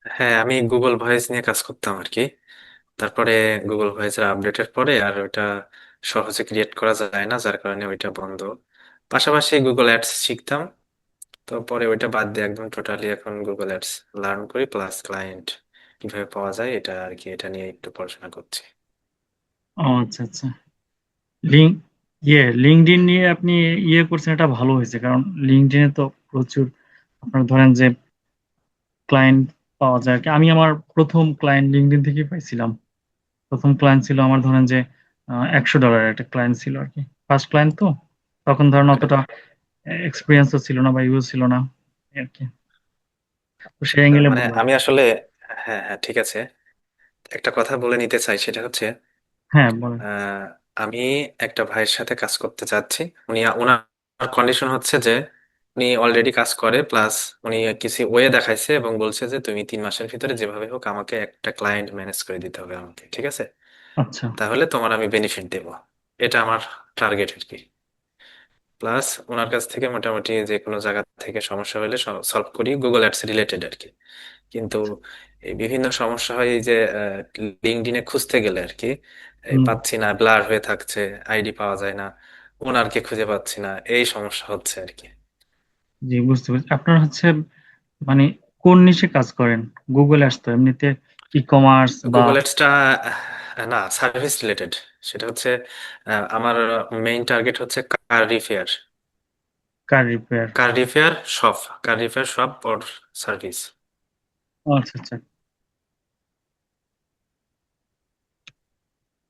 হ্যাঁ, আমি Google voice নিয়ে কাজ করতাম আর কি। তারপরে গুগল ভয়েসের আপডেটের পরে আর ওইটা সহজে ক্রিয়েট করা যায় না, যার কারণে ওইটা বন্ধ। পাশাপাশি গুগল অ্যাডস শিখতাম, তো পরে ওইটা বাদ দিয়ে একদম টোটালি এখন গুগল অ্যাডস লার্ন করি, প্লাস ক্লায়েন্ট কিভাবে পাওয়া যায় এটা আর কি, এটা নিয়ে একটু পড়াশোনা করছি। ও আচ্ছা আচ্ছা। লিঙ্ক লিঙ্কডইন নিয়ে আপনি করছেন, এটা ভালো হয়েছে। কারণ লিঙ্কডইনে তো প্রচুর আপনার ধরেন যে ক্লায়েন্ট পাওয়া যায় আর কি। আমি আমার প্রথম ক্লায়েন্ট লিঙ্কডইন থেকেই পাইছিলাম। প্রথম ক্লায়েন্ট ছিল আমার, ধরেন যে $100 একটা ক্লায়েন্ট ছিল আর কি। ফার্স্ট ক্লায়েন্ট তো, তখন ধরেন ওকে। অতটা এক্সপিরিয়েন্সও ছিল না বা ইউজ ছিল না এই আর কি। তো সেই তার অ্যাঙ্গেলে মানে বললাম। আমি আসলে, হ্যাঁ হ্যাঁ ঠিক আছে, একটা কথা বলে নিতে চাই, সেটা হচ্ছে হ্যাঁ বলেন। আহ, আমি একটা ভাইয়ের সাথে কাজ করতে চাচ্ছি। ওনার কন্ডিশন হচ্ছে যে উনি অলরেডি কাজ করে, প্লাস উনি কিছু ওয়ে দেখাইছে এবং বলছে যে তুমি 3 মাসের ভিতরে যেভাবে হোক আমাকে একটা ক্লায়েন্ট ম্যানেজ করে দিতে হবে আমাকে, ঠিক আছে? আচ্ছা। তাহলে তোমার আমি বেনিফিট দেব, এটা আমার টার্গেট আর কি। প্লাস ওনার কাছ থেকে মোটামুটি যে কোনো জায়গা থেকে সমস্যা হলে সলভ করি, গুগল অ্যাডস রিলেটেড আর কি। কিন্তু এই বিভিন্ন সমস্যা হয় এই যে লিঙ্কডইনে খুঁজতে গেলে আর কি, এই হুম। পাচ্ছি না, ব্লার হয়ে থাকছে, আইডি পাওয়া যায় না, ওনারকে খুঁজে পাচ্ছি না, এই সমস্যা হচ্ছে আর কি। জি, বুঝতে পারছি। আপনার হচ্ছে মানে কোন নিশে কাজ করেন? গুগল অ্যাডস তো এমনিতে ই কমার্স বা গুগল অ্যাডসটা না, সার্ভিস রিলেটেড। সেটা হচ্ছে আমার মেইন টার্গেট হচ্ছে car repair. Car repair. Car repair shop, car repair shop or service. আচ্ছা আচ্ছা।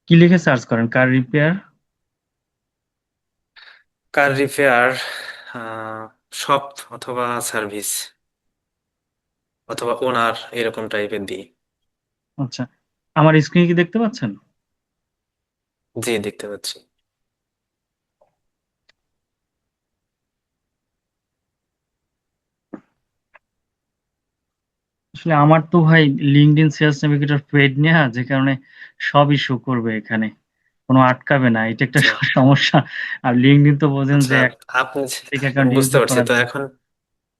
কি লিখে সার্চ করেন? Car repair. Car repair shop অথবা সার্ভিস অথবা ওনার, এরকম টাইপের দিই। আচ্ছা, আমার স্ক্রিন কি দেখতে পাচ্ছেন? জি, দেখতে পাচ্ছি। আসলে আমার তো ভাই লিঙ্কডইন সেলস নেভিগেটর পেড নেওয়া, যে কারণে সবই শো করবে এখানে, কোনো আটকাবে না। এটা একটা আচ্ছা সমস্যা। আর লিঙ্কডইন তো বোঝেন আচ্ছা, যে আপনি এক অ্যাকাউন্ট বুঝতে ইউজও পারছি করা তো যায় এখন।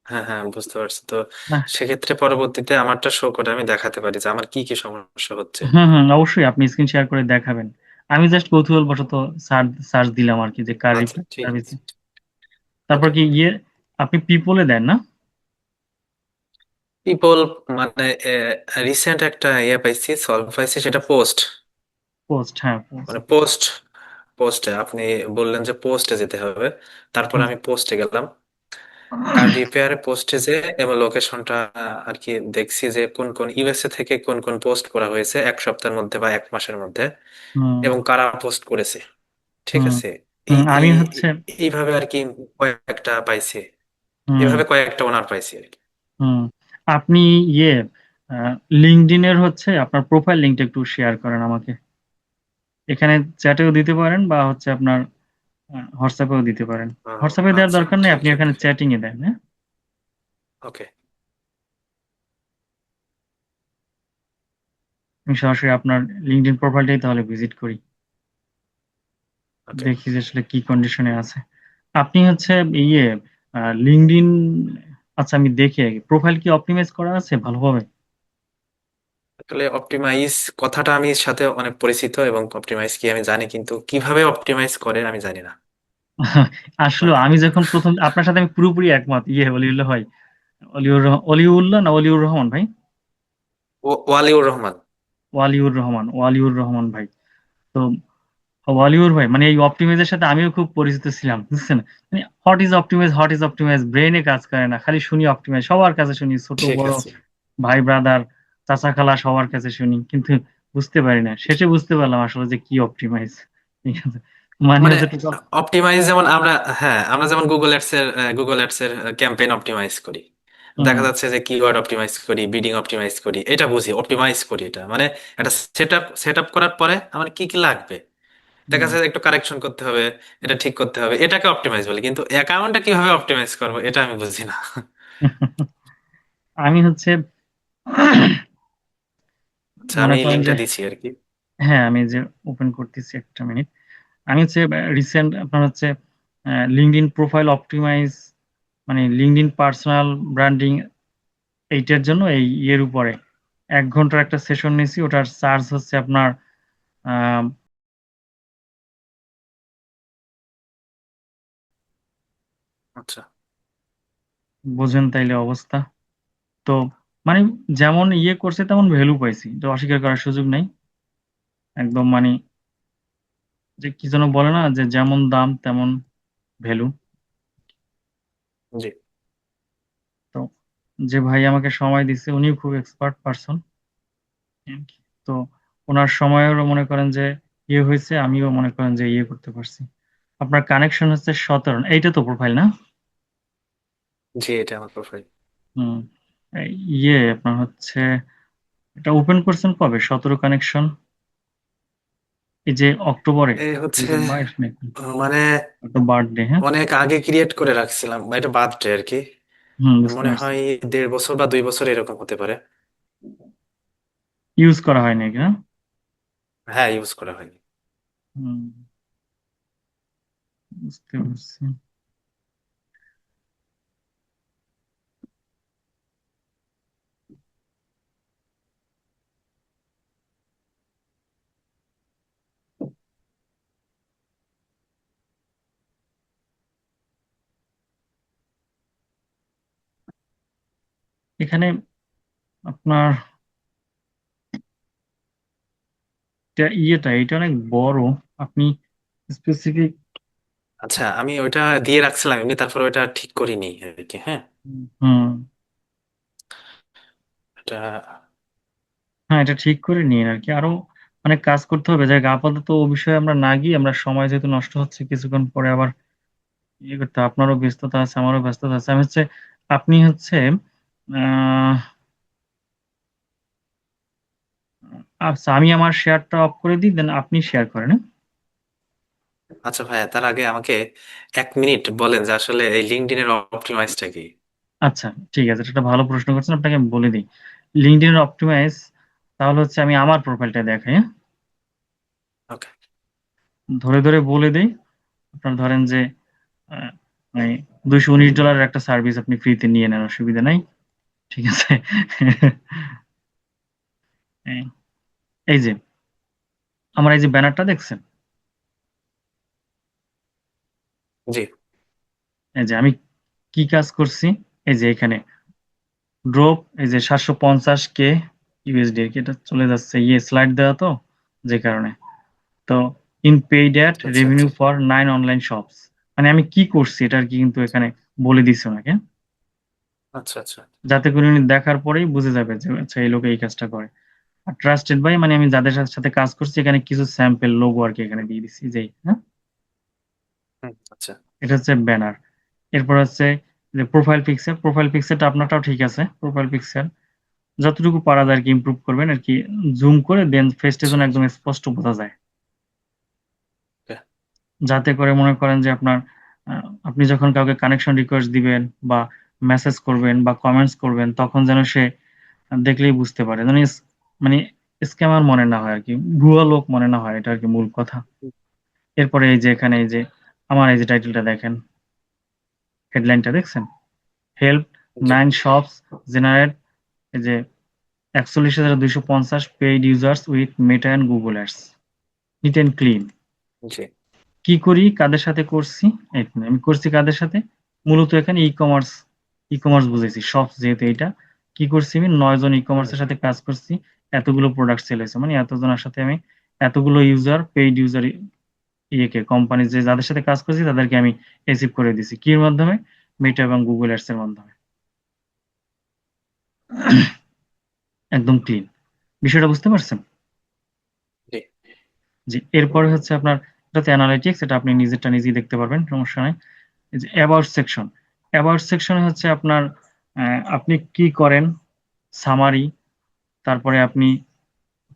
হ্যাঁ হ্যাঁ, বুঝতে পারছি তো। না। সেক্ষেত্রে পরবর্তীতে আমারটা শো করে আমি দেখাতে পারি যে আমার কি কি সমস্যা হচ্ছে। হুম হুম, অবশ্যই আপনি স্ক্রিন শেয়ার করে দেখাবেন। আমি জাস্ট কৌতূহল বশত সার্চ সার্চ দিলাম আর কি, যে কার আচ্ছা রিপেয়ার ঠিক সার্ভিস। আছে। তারপর ওকে। কি আপনি পিপলে দেন না? পিপল মানে রিসেন্ট একটা পাইছি, সলভ পাইছি, সেটা পোস্ট। পোস্ট, হ্যাঁ পোস্ট। মানে পোস্ট, পোস্টে আপনি বললেন যে পোস্টে যেতে হবে, তারপর হুম আমি পোস্টে গেলাম। কার রিপেয়ারে পোস্টে যে এবং লোকেশনটা আর কি দেখছি যে কোন কোন ইউএসএ থেকে কোন কোন পোস্ট করা হয়েছে 1 সপ্তাহের মধ্যে বা 1 মাসের মধ্যে, হুম এবং কারা পোস্ট করেছে, ঠিক হুম আছে? এই হুম, এই আমি হচ্ছে এইভাবে আর কি কয়েকটা পাইছি, হুম এভাবে কয়েকটা ওনার পাইছি আর কি। হুম। আপনি ইয়ে লিঙ্কডইনের হচ্ছে আপনার প্রোফাইল লিংকটা একটু শেয়ার করেন আমাকে। এখানে চ্যাটেও দিতে পারেন বা হচ্ছে আপনার হোয়াটসঅ্যাপেও দিতে পারেন। হোয়াটসঅ্যাপে দেওয়ার আচ্ছা দরকার নেই, ঠিক আপনি এখানে আছে। চ্যাটিং এ দেন, হ্যাঁ। ওকে আমি সরাসরি আপনার লিঙ্কডইন প্রোফাইলটাই তাহলে ভিজিট করি, ওকে। দেখি যে আসলে কি কন্ডিশনে আছে। আপনি হচ্ছে ইয়ে লিঙ্কডইন, আচ্ছা আমি দেখি আগে প্রোফাইল কি অপটিমাইজ করা আছে ভালোভাবে। আসলে অপটিমাইজ কথাটা আমি সাথে অনেক পরিচিত, এবং অপটিমাইজ কি আমি জানি, কিন্তু কিভাবে অপটিমাইজ করে আমি জানি না। আসলে মানে আমি যখন প্রথম আপনার সাথে আমি পুরোপুরি একমত। অলিউল্লাহ ভাই, অলিউল্লাহ না অলিউর রহমান ভাই? ওয়ালিউর রহমান। ওয়ালিউর রহমান ভাই। তো ওয়ালিউর ভাই, মানে এই অপটিমাইজের সাথে আমিও খুব পরিচিত ছিলাম, বুঝছেন? মানে হোয়াট ইজ অপটিমাইজ, ব্রেনে কাজ করে না, খালি শুনি অপটিমাইজ, সবার কাছে শুনি, ছোট ঠিক বড় আছে। ভাই ব্রাদার চাচা খালা সবার কাছে শুনি, কিন্তু বুঝতে পারি না। শেষে বুঝতে পারলাম আসলে যে কি অপটিমাইজ। ঠিক আছে, মানে মানে হচ্ছে টোটাল। অপটিমাইজ যেমন আমরা, হ্যাঁ আমরা যেমন গুগল অ্যাডস এর ক্যাম্পেইন অপটিমাইজ করি, হুম দেখা যাচ্ছে যে কিওয়ার্ড অপটিমাইজ করি, বিডিং অপটিমাইজ করি, এটা বুঝি অপটিমাইজ করি। এটা মানে একটা সেট আপ করার পরে আমার কি কি লাগবে, দেখা হুম। যাচ্ছে একটু কারেকশন করতে হবে, এটা ঠিক করতে হবে, এটাকে অপটিমাইজ বলি। কিন্তু অ্যাকাউন্টটা কিভাবে অপটিমাইজ করবো এটা আমি বুঝি না। আমি হচ্ছে আচ্ছা, মনে আমি করেন যে, লিঙ্কটা দিচ্ছি আর কি। হ্যাঁ আমি যে ওপেন করতেছি, একটা মিনিট। আমি হচ্ছে রিসেন্ট আপনার হচ্ছে লিঙ্কডইন প্রোফাইল অপটিমাইজ, মানে লিঙ্কডইন পার্সোনাল ব্র্যান্ডিং এইটার জন্য এই ইয়ের উপরে 1 ঘন্টার একটা সেশন নিছি, ওটার চার্জ হচ্ছে আপনার আহ, আচ্ছা। বোঝেন তাইলে অবস্থা। তো মানে যেমন ইয়ে করছে তেমন ভ্যালু পাইছি, তো অস্বীকার করার সুযোগ নাই। একদম মানে যে কি যেন বলে না, যে যেমন দাম তেমন ভ্যালু। জি। তো যে ভাই আমাকে সময় দিচ্ছে উনিও খুব এক্সপার্ট পারসন। তো ওনার সময়েরও মনে করেন যে ইয়ে হয়েছে, আমিও মনে করেন যে ইয়ে করতে পারছি। আপনার কানেকশন হচ্ছে 17, এইটা তো প্রোফাইল না? জি, এটা আমার প্রোফাইল। হুম। ইয়ে আপনার হচ্ছে এটা ওপেন করছেন কবে? 17 কানেকশন এই যে অক্টোবরে এ হচ্ছে 2022 নাকি? মানে একটা বার্থডে, হ্যাঁ। অনেক আগে ক্রিয়েট করে রাখছিলাম, বা এটা বাদে আর কি। হুম, বুঝতে মনে পারছি। হয় 1.5 বছর বা 2 বছর এরকম হতে পারে। ইউজ করা হয় নাকি না? হ্যাঁ, ইউজ করা হয়নি। হুম, বুঝতে পারছি। এখানে আপনার ইয়েটা এটা অনেক বড়। আপনি স্পেসিফিক। আচ্ছা, আমি ওইটা দিয়ে রাখছিলাম এমনি, তারপর ওইটা ঠিক করিনি আর কি। হ্যাঁ, হুম। এটা। হ্যাঁ, এটা ঠিক করে নিন আর কি, আরো অনেক কাজ করতে হবে। যাই হোক, আপাতত ও বিষয়ে আমরা না গিয়ে, আমরা সময় যেহেতু নষ্ট হচ্ছে, কিছুক্ষণ পরে আবার ইয়ে করতে হবে। আপনারও ব্যস্ততা আছে, আমারও ব্যস্ততা আছে। আমি হচ্ছে আপনি হচ্ছে আহ আচ্ছা, আমি আমার শেয়ারটা অফ করে দিই, দেন আপনি শেয়ার করেন, হ্যাঁ? আচ্ছা ভাইয়া, তার আগে আমাকে 1 মিনিট বলেন যে আসলে এই লিঙ্কডইনের অপটিমাইজটা কি। আচ্ছা, ঠিক আছে, এটা একটা ভালো প্রশ্ন করছেন, আপনাকে আমি বলে দিই। লিঙ্কডইন অপটিমাইজ, তাহলে হচ্ছে আমি আমার প্রোফাইলটা দেখাই, হ্যাঁ? ওকে। ধরে ধরে বলে দিই। আপনার ধরেন যে আহ, মানে $219 একটা সার্ভিস আপনি ফ্রিতে নিয়ে নেন, অসুবিধা নাই। ঠিক আছে। এই এই যে আমার এই যে ব্যানারটা দেখছেন, জি। এই যে আমি কি কাজ করছি, এই যে এখানে ড্রপ, এই যে 750K USD আর কি, এটা চলে যাচ্ছে ইয়ে স্লাইড দেওয়া তো, যে কারণে। তো ইন পেইড অ্যাড আচ্ছা রেভিনিউ আচ্ছা ফর 9 অনলাইন শপস, মানে আমি কি করছি এটা আর কি, কিন্তু এখানে বলে দিচ্ছে ওনাকে, আচ্ছা আচ্ছা। যাতে করে উনি দেখার পরেই বুঝে যাবে যে আচ্ছা এই লোক এই কাজটা করে। আর ট্রাস্টেড বাই, মানে আমি যাদের সাথে সাথে কাজ করছি এখানে কিছু স্যাম্পল লোগো আর কি এখানে দিয়ে দিচ্ছি, যেই, হ্যাঁ। হুম, আচ্ছা। এটা হচ্ছে ব্যানার। এরপর হচ্ছে যে প্রোফাইল পিকচারটা আপনারটাও ঠিক আছে। প্রোফাইল পিকচার যতটুকু পারা যায় আর কি ইমপ্রুভ করবেন আর কি, জুম করে দেন ফেসটা আচ্ছা যেন আচ্ছা। একদম স্পষ্ট বোঝা যায়। ওকে। যাতে করে মনে করেন যে আপনার আপনি যখন কাউকে কানেকশন রিকোয়েস্ট দিবেন বা মেসেজ করবেন বা কমেন্টস করবেন, তখন যেন সে দেখলেই বুঝতে পারে, যেন মানে স্ক্যামার মনে না হয় আর কি, ভুয়া লোক মনে না হয়, এটা আর কি মূল কথা। এরপরে এই যে এখানে এই যে আমার এই যে টাইটেলটা দেখেন, হেডলাইনটা দেখছেন, হেল্প জি 9 শপস জেনারেট, এই যে 41,250 paid users with Meta and Google ads, neat and clean. জি। কি করি, কাদের সাথে করছি, এই তো, আমি করছি কাদের সাথে, মূলত এখানে ই কমার্স বুঝেছি, শপস যেহেতু এইটা। কি করছি, আমি 9 জন ই হুম। কমার্সের সাথে কাজ করছি, এতগুলো প্রোডাক্ট সেল হয়েছে, মানে এতজনের সাথে আমি এতগুলো ইউজার, পেইড ইউজার, ইয়েকে কোম্পানি যে যাদের সাথে কাজ করছি তাদেরকে আমি অ্যাচিভ করে দিছি, কির মাধ্যমে, মেটা এবং গুগল অ্যাডস এর মাধ্যমে। একদম ক্লিন। বিষয়টা বুঝতে পারছেন? জি। জি। এরপরে হচ্ছে আপনার এটাতে অ্যানালিটিক্স, এটা আপনি নিজেরটা নিজেই দেখতে পারবেন, সমস্যা নাই। এই যে অ্যাবাউট সেকশনে হচ্ছে আপনার আপনি কি করেন, সামারি, তারপরে আপনি,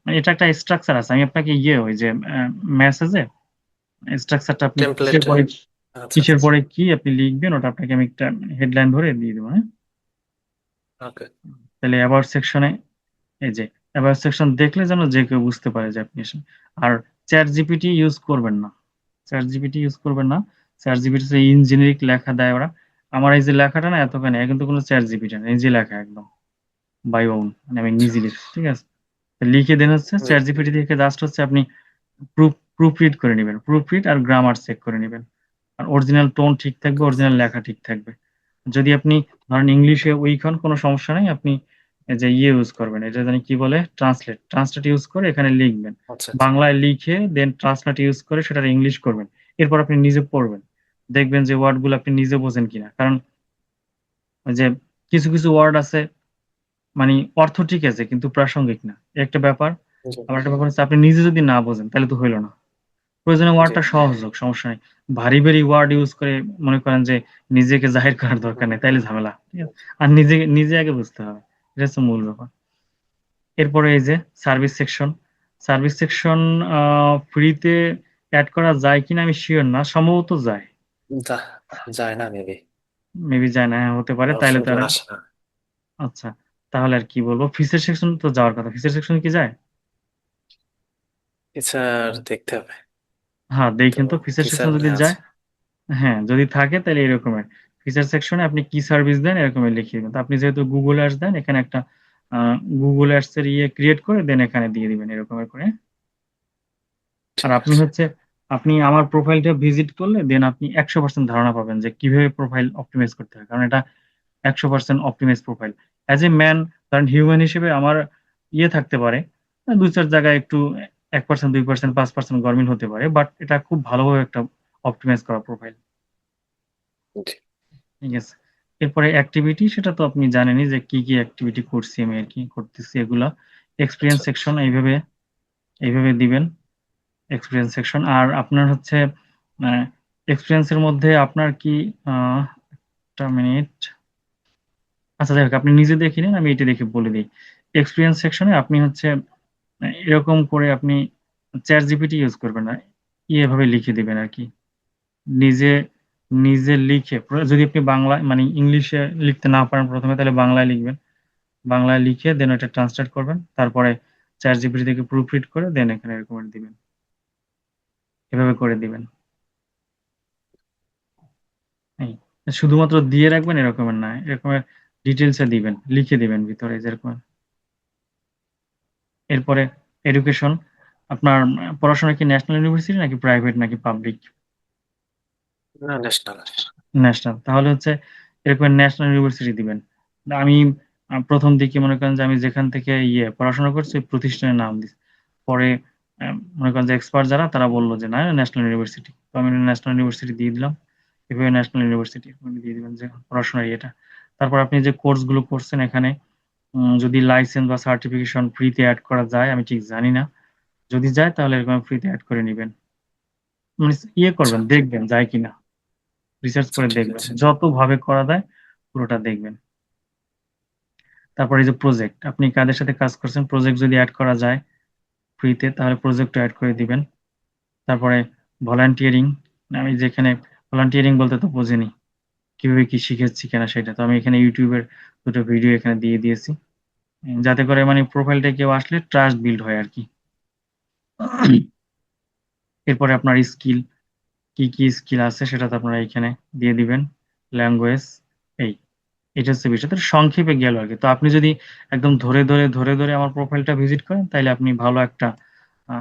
মানে এটা একটা স্ট্রাকচার আছে, আমি আপনাকে ইয়ে ওই যে মেসেজে স্ট্রাকচারটা, আপনি টেমপ্লেট। আচ্ছা কিসের আচ্ছা। পরে কি আপনি লিখবেন, ওটা আপনাকে আমি একটা হেডলাইন ধরে দিয়ে দেবো, হ্যাঁ। ওকে। তাহলে অ্যাবাউট সেকশনে, এই যে অ্যাবাউট সেকশন দেখলে যেন যে কেউ বুঝতে পারে যে আপনি আর চ্যাট জিপিটি ইউজ করবেন না। চ্যাট জিপিটি ইউজ করবেন না। চ্যাট জিপিটি তে ইনজেনারিক লেখা দেয় ওরা। আমার এই যে লেখাটা না এতখানি, কিন্তু কোনো চ্যাট জিপিটি না, এই যে লেখা একদম। বাই ওন, মানে আমি আচ্ছা। নিজে লিখছি, ঠিক আছে? তো লিখে দেন হচ্ছে জি। চ্যাট জিপিটি থেকে জাস্ট হচ্ছে আপনি প্রুফ রিড করে নিবেন। প্রুফ রিড আর গ্রামার চেক করে নিবেন। আর অরিজিনাল টোন ঠিক থাকবে, অরিজিনাল লেখা ঠিক থাকবে। যদি আপনি ধরেন ইংলিশে উইক হন, কোনো সমস্যা নাই। আপনি এই যে ইউজ করবেন। এটা জানি কি বলে? ট্রান্সলেট। ট্রান্সলেট ইউজ করে এখানে লিখবেন। আচ্ছা, আচ্ছা। বাংলায় লিখে দেন ট্রান্সলেট ইউজ করে সেটার ইংলিশ করবেন। এরপর আপনি নিজে পড়বেন। দেখবেন যে ওয়ার্ড গুলো আপনি নিজে বোঝেন কিনা। কারণ ওই যে কিছু ওয়ার্ড আছে মানে অর্থ ঠিক আছে কিন্তু প্রাসঙ্গিক না। এ একটা ব্যাপার। জি, আবার একটা ব্যাপার হচ্ছে আপনি নিজে যদি না বোঝেন তাহলে তো হইল না। প্রয়োজনে জি। ওয়ার্ডটা সহজ হোক, সমস্যা নাই। ভারী ওয়ার্ড ইউজ করে মনে করেন যে নিজেকে জাহির করার দরকার হুম, নেই। তাইলে ঝামেলা। ঠিক আছে? আর নিজে আগে বুঝতে হবে। এটা হচ্ছে মূল ব্যাপার। এরপরে এই যে সার্ভিস সেকশন। সার্ভিস সেকশন আ ফ্রিতে এড করা যায় কিনা আমি সিউর না। সম্ভবত যায়। যা যায় না মেবি। মেবি যায় না। হ্যাঁ, হতে পারে। তাইলে তো অপশনটা আর আসে না। আচ্ছা। তাহলে আর কি বলব? ফিচর সেকশন তো যাওয়ার কথা। ফিচর সেকশন কি যায়? ফিচার দেখতে হবে। হ্যাঁ, তো দেখেন তো ফিচার ফিচার সেকশন মনে যদি হয় আছে। যায়, হ্যাঁ, যদি থাকে তাইলে এরকমের। ফিচার সেকশনে আপনি কি সার্ভিস দেন এরকমই লিখিয়ে দিবেন। তো আপনি যেহেতু Google Ads দেন এখানে একটা আ Google Ads এর ক্রিয়েট করে দেন এখানে দিয়ে দিবেন এরকমের করে। আর ঠিক আপনি আছে। হচ্ছে আপনি আমার প্রোফাইলটা ভিজিট করলে দেন আপনি ১০০% ধারণা পাবেন যে কিভাবে প্রোফাইল অপটিমাইজ করতে হয়। কারণ এটা ১০০% optimise profile. As a man ধরেন হিউম্যান হিসেবে আমার থাকতে পারে। ২-৪ জায়গায় একটু ১% ২% ৫% গরমিল হতে পারে। বাট এটা খুব ভালোভাবে একটা অপটিমাইজ করা প্রোফাইল। জি। ঠিক আছে। এরপরে অ্যাক্টিভিটি সেটা তো আপনি জানেনই যে কি অ্যাক্টিভিটি করছি আমি আরকি করতেছি এগুলা। এক্সপেরিয়েন্স আচ্ছা। সেকশন এইভাবে দিবেন। এক্সপেরিয়েন্স সেকশন আর আপনার হচ্ছে আ এক্সপেরিয়েন্স এর মধ্যে আপনার কি আ ১ টা মিনিট। আচ্ছা যাই হোক আপনি নিজে দেখে নিন, আমি এটা দেখে বলে দেই। এক্সপেরিয়েন্স সেকশনে আপনি হচ্ছে এরকম করে আপনি ChatGPT ইউজ করবেন না। এভাবে লিখে দিবেন আরকি। নিজে, নিজে লিখে যদি আপনি বাংলায় মানে ইংলিশে লিখতে না পারেন ১ম এ তাহলে বাংলায় লিখবেন। বাংলায় লিখে দেন ওটা ট্রান্সলেট করবেন। তারপরে ChatGPT থেকে প্রুফ রিড করে দেন এখানে এরকম দিবেন। এভাবে করে দিবেন। এই শুধুমাত্র দিয়ে রাখবেন এরকমের না। এরকমের ডিটেইলস এ দিবেন। লিখে দিবেন ভিতরে যেরকম। এরপরে এডুকেশন আপনার পড়াশোনা কি ন্যাশনাল ইউনিভার্সিটি নাকি প্রাইভেট নাকি পাবলিক? না, ন্যাশনাল। ন্যাশনাল। তাহলে হচ্ছে এরকম ন্যাশনাল ইউনিভার্সিটি দিবেন। আমি ১ম দিকে মনে করেন যে আমি যেখান থেকে পড়াশোনা করছি ওই প্রতিষ্ঠানের নাম দিছি। পরে মনে করেন যে এক্সপার্ট যারা তারা বলল যে, "না, ন্যাশনাল ইউনিভার্সিটি।" তো আমি ন্যাশনাল ইউনিভার্সিটি দিয়ে দিলাম। এভাবে ন্যাশনাল ইউনিভার্সিটি আপনি দিয়ে দিবেন যে পড়াশোনার ইয়েটা। তারপর আপনি যে কোর্স গুলো করছেন এখানে যদি লাইসেন্স বা সার্টিফিকেশন ফ্রিতে এড করা যায় আমি ঠিক জানি না। যদি যায় তাহলে এরকম ফ্রিতে এড করে নিবেন। মানে আচ্ছা, করবেন, দেখবেন যায় কিনা। রিসার্চ আচ্ছা করে ঠিক দেখবেন। আছে। যতভাবে করা যায় পুরোটা দেখবেন। তারপরে এই যে প্রজেক্ট, আপনি কাদের সাথে কাজ করছেন, প্রজেক্ট যদি এড করা যায় ফ্রিতে তাহলে প্রজেক্টও এড করে দিবেন। তারপরে ভলান্টিয়ারিং, আমি যেখানে ভলান্টিয়ারিং বলতে তো বোঝেনই। কিভাবে কি শিখেছি কিনা সেটা। তো আমি এখানে YouTube এর ২ টা ভিডিও এখানে দিয়ে দিয়েছি। যাতে করে মানে প্রোফাইলটা কেউ আসলে ট্রাস্ট বিল্ড হয় আরকি। এরপরে আপনার স্কিল, কি স্কিল আছে সেটা তো আপনারা এখানে দিয়ে দিবেন। ল্যাঙ্গুয়েজ এই। এটা হচ্ছে বিষয়। তো সংক্ষেপে গেল আরকি। তো আপনি যদি একদম ধরে ধরে আমার প্রোফাইলটা ভিজিট করেন তাইলে আপনি ভালো একটা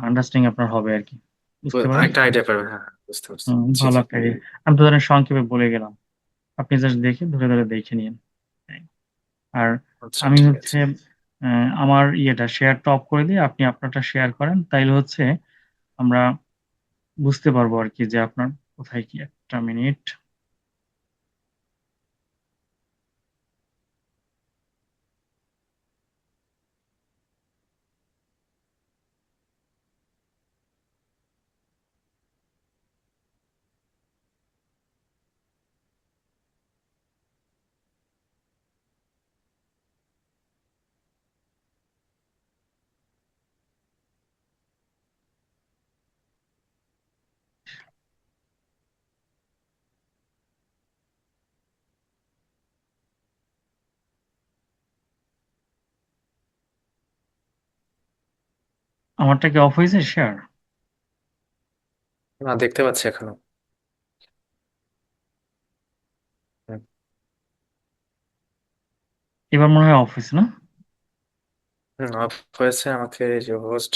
আন্ডারস্ট্যান্ডিং আপনার হবে আরকি। বুঝতে পারেন? একটা আইডিয়া পাবেন। হ্যাঁ, হ্যাঁ, বুঝতে পারছি। জি, ভালো জি। একটা ইয়ে। আমি তো ধরেন সংক্ষেপে বলে গেলাম। আপনি জাস্ট দেখে ধরে দেখে নিয়েন। এই। আর আচ্ছা আমি ঠিক হচ্ছে আছে। আমার শেয়ারটা অফ করে দিয়ে আপনি আপনারটা শেয়ার করেন। তাইলে হচ্ছে আমরা বুঝতে পারবো আরকি যে আপনার কোথায় কি। ১ টা মিনিট। আমারটা কি অফ হইছে শেয়ার? না, দেখতে পাচ্ছি এখনো। হুম, এবার মনে হয় অফ হইছে না? অফ হয়েছে, আমাকে এই যে হোস্ট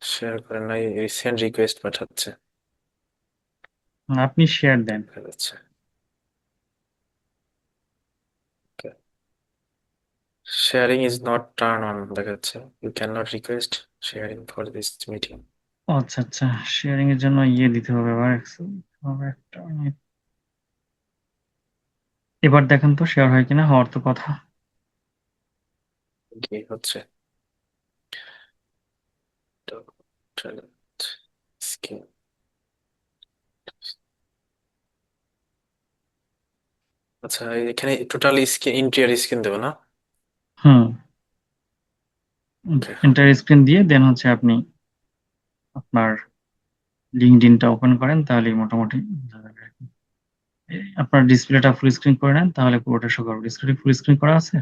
শেয়ার করেন নাই, রিসেন্ট রিকোয়েস্ট পাঠাচ্ছে, আপনি শেয়ার দেন। দেখা যাচ্ছে। Sharing is not turn on দেখাচ্ছে, you can not request sharing for this meeting. আচ্ছা আচ্ছা, শেয়ারিং এর জন্য ইয়ে দিতে হবে আবার হবে একটা এবার দেখেন তো শেয়ার হয় কিনা, হওয়ার তো কথা। কি হচ্ছে? স্ক্রিন। আচ্ছা, এখানে টোটাল স্ক্রিন, ইন্টিরিয়র স্ক্রিন দেবো না? হুম, ওকে। এন্টার স্ক্রিন দিয়ে দেন হচ্ছে আপনি আপনার লিঙ্কডইনটা ওপেন করেন, তাহলেই মোটামুটি বোঝা যাবে আর কি। আপনার ডিসপ্লেটা ফুল স্ক্রিন করে নেন, তাহলে পুরোটা শো করবে। ডিসপ্লে ফুল স্ক্রিন করা আছে?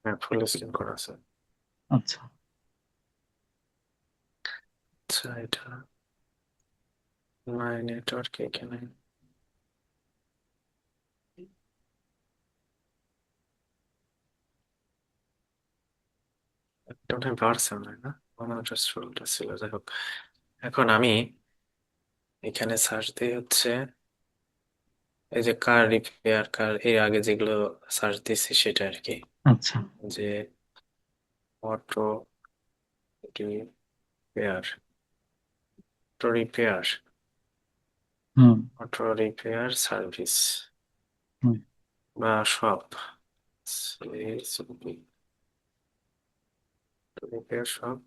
হ্যাঁ, ফুল স্ক্রিন করা আছে। আচ্ছা। আচ্ছা, এটা মাই নেটওয়ার্ক এখানে। একটা মনে হয় বাড়ছে, মনে হয় না, মনে হয় ষোলোটা ছিল, যাই হোক। এখন আমি এখানে সার্চ দিই হচ্ছে, এই যে কার রিপেয়ার, কার এর আগে যেগুলো সার্চ দিচ্ছি সেটা আর কি, আচ্ছা। যে অটো রিপেয়ার, অটো রিপেয়ার, হুম। অটো রিপেয়ার সার্ভিস হুম। বা শপ, রিপেয়ার শপ।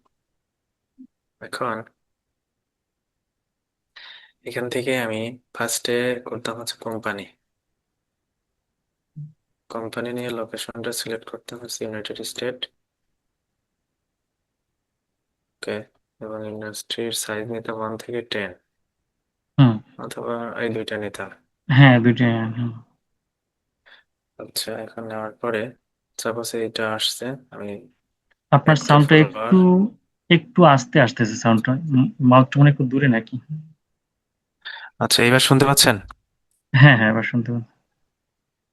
এখন এখান থেকে আমি ফার্স্টে করতাম হচ্ছে কোম্পানি, কোম্পানি নিয়ে লোকেশনটা সিলেক্ট করতে হচ্ছে ইউনাইটেড স্টেট। ওকে। এবং ইন্ডাস্ট্রির সাইজ নিতে 1 থেকে 10, হুম। অথবা এই দুইটা নিতাম। হ্যাঁ, দুইটাই। হুম। আচ্ছা, এখন নেওয়ার পরে সাপোজ এইটা আসছে, আমি আপনার অ্যাড টু সাউন্ডটা ফলোয়ার। একটু একটু আস্তে আসতেছে সাউন্ডটা। মাউথটা মানে একটু দূরে নাকি? আচ্ছা, এবার শুনতে পাচ্ছেন? হ্যাঁ হ্যাঁ, এবার শুনতে পাচ্ছি।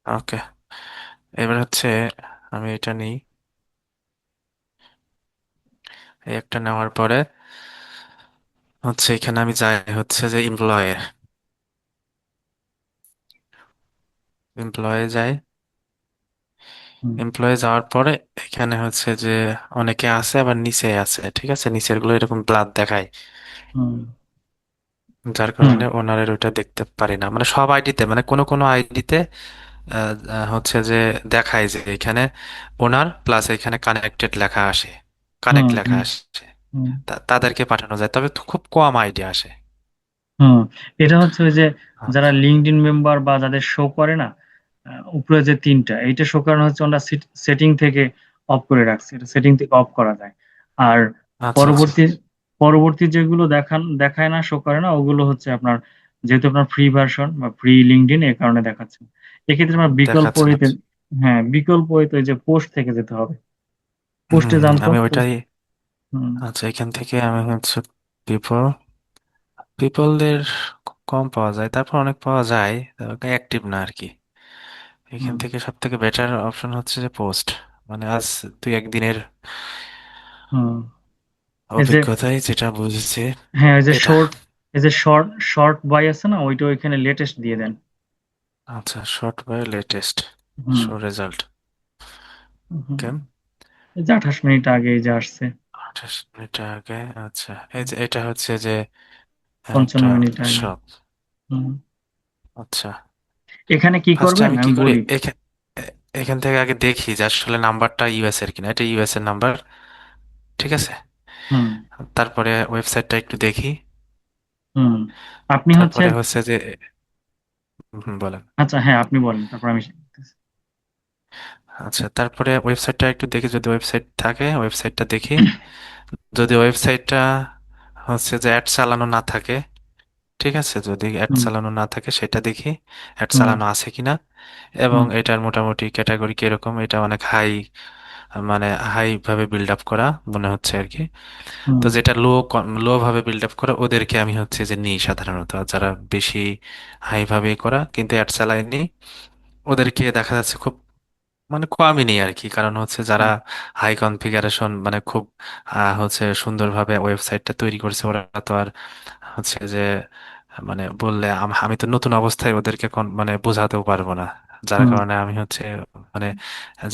ওকে। এবার হচ্ছে আমি এটা নিই, এই একটা নেওয়ার পরে হচ্ছে এখানে আমি যাই হচ্ছে যে এমপ্লয়ে যাই। হুম। এমপ্লয়ে যাওয়ার পরে এখানে হচ্ছে যে অনেকে আছে, আবার নিচে আছে, ঠিক আছে, নিচের গুলো এরকম ব্লাড দেখায়, হুম। যার হুম। কারণে ওনারের ওইটা দেখতে পারি না, মানে সব আইডিতে, মানে কোনো কোনো আইডিতে হচ্ছে যে দেখায় যে এখানে ওনার প্লাস এখানে কানেক্টেড লেখা আসে, হুম। কানেক্ট লেখা হুম। আসে, হুম। তাদেরকে পাঠানো যায়, তবে খুব কম আইডি আসে। হুম। এটা হচ্ছে ওই যে যারা আচ্ছা। লিঙ্কডইন মেম্বার বা যাদের শো করে না, উপরে যে তিনটা, এইটা শো করানো হচ্ছে আমরা সেটিং থেকে অফ করে রাখছি, এটা সেটিং থেকে অফ করা যায়। আর আচ্ছা। আচ্ছা, পরবর্তী পরবর্তী যেগুলো দেখায় না, শো করে না, ওগুলো হচ্ছে আপনার, যেহেতু আপনার ফ্রি ভার্সন বা ফ্রি লিঙ্কডইন, এই কারণে দেখাচ্ছে। এক্ষেত্রে আমরা বিকল্প দেখাচ্ছে না। হইতে, হ্যাঁ বিকল্প হইতে ওই যে পোস্ট থেকে যেতে হবে। পোস্টে জানতো আমি পোস্ট। ওইটাই। হুম। আচ্ছা, এখান থেকে আমি হচ্ছে পিপল, পিপলদের কম পাওয়া যায়, তারপর অনেক পাওয়া যায়, অ্যাক্টিভ না আর কি। এখান হুম। থেকে সব থেকে বেটার অপশন হচ্ছে যে পোস্ট, মানে আজ দুই একদিনের হুম। এই যে, অভিজ্ঞতায় যেটা বুঝেছি হ্যাঁ এই যে এটা। শর্ট, এই যে শর্ট শর্ট বাই আছে না, ওইটা ওইখানে লেটেস্ট দিয়ে দেন। আচ্ছা, sort by latest hmm. Show result. Hmm. Okay. এই যে 28 মিনিট আগে এই যে আসছে। 28 মিনিট আগে। আচ্ছা, এই যে এটা হচ্ছে যে একটা 55 মিনিট আগে। শপ। হুম। আচ্ছা, এখানে কি ফার্স্টে করবেন আমি কি আমি করি, বলি। এখান থেকে আগে দেখি যে আসলে নাম্বারটা ইউএস এর কিনা, এটা ইউএস এর নাম্বার, ঠিক আছে। হুম। তারপরে ওয়েবসাইটটা একটু দেখি। হুম। আপনি হচ্ছে, তারপরে হচ্ছে যে বলেন। আচ্ছা হ্যাঁ আপনি বলেন, তারপর আমি শিখতেছি। আচ্ছা, তারপরে ওয়েবসাইটটা একটু দেখি, যদি ওয়েবসাইট থাকে ওয়েবসাইটটা দেখি, যদি ওয়েবসাইটটা হচ্ছে যে অ্যাড চালানো না থাকে, ঠিক আছে, যদি অ্যাড হুম। চালানো না থাকে সেটা দেখি, অ্যাড হুম। চালানো আছে কিনা, এবং হুম। এটার মোটামুটি ক্যাটাগরি কিরকম, এটা অনেক হাই, মানে হাই ভাবে বিল্ড আপ করা মনে হচ্ছে আর কি। হুম। তো যেটা লো ভাবে বিল্ড আপ করা ওদেরকে আমি হচ্ছে যে নিই সাধারণত, আর যারা বেশি হাই ভাবে করা কিন্তু অ্যাড চালায়নি ওদেরকে দেখা যাচ্ছে খুব মানে কমই নেই আর কি, কারণ হচ্ছে যারা হুম হাই কনফিগারেশন মানে খুব হচ্ছে সুন্দরভাবে ওয়েবসাইটটা তৈরি করছে, ওরা তো আর হচ্ছে যে মানে বললে আমি তো নতুন অবস্থায় ওদেরকে মানে বোঝাতেও পারবো না, যার হুম কারণে আমি হচ্ছে মানে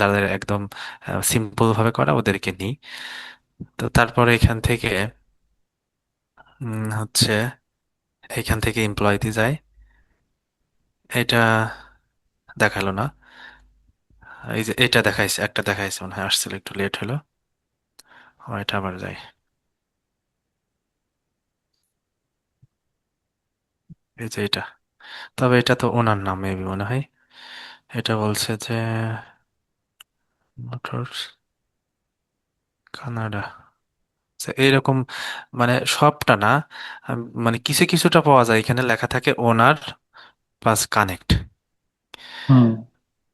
যাদের একদম সিম্পল ভাবে করা ওদেরকে নিই। তো তারপরে এখান থেকে হচ্ছে এখান থেকে এমপ্লয়তে যায়, এটা দেখালো না। এই যে এটা দেখাইছে, একটা দেখাইছে মনে হয়, আসছিল একটু লেট হলো। এটা আবার যায়, এই যে এটা। তবে এটা তো ওনার নাম মেবি মনে হয়। এটা বলছে যে মোটরস কানাডা, এইরকম মানে সবটা না, মানে কিছু কিছুটা পাওয়া যায়, এখানে লেখা থাকে ওনার প্লাস কানেক্ট, হুম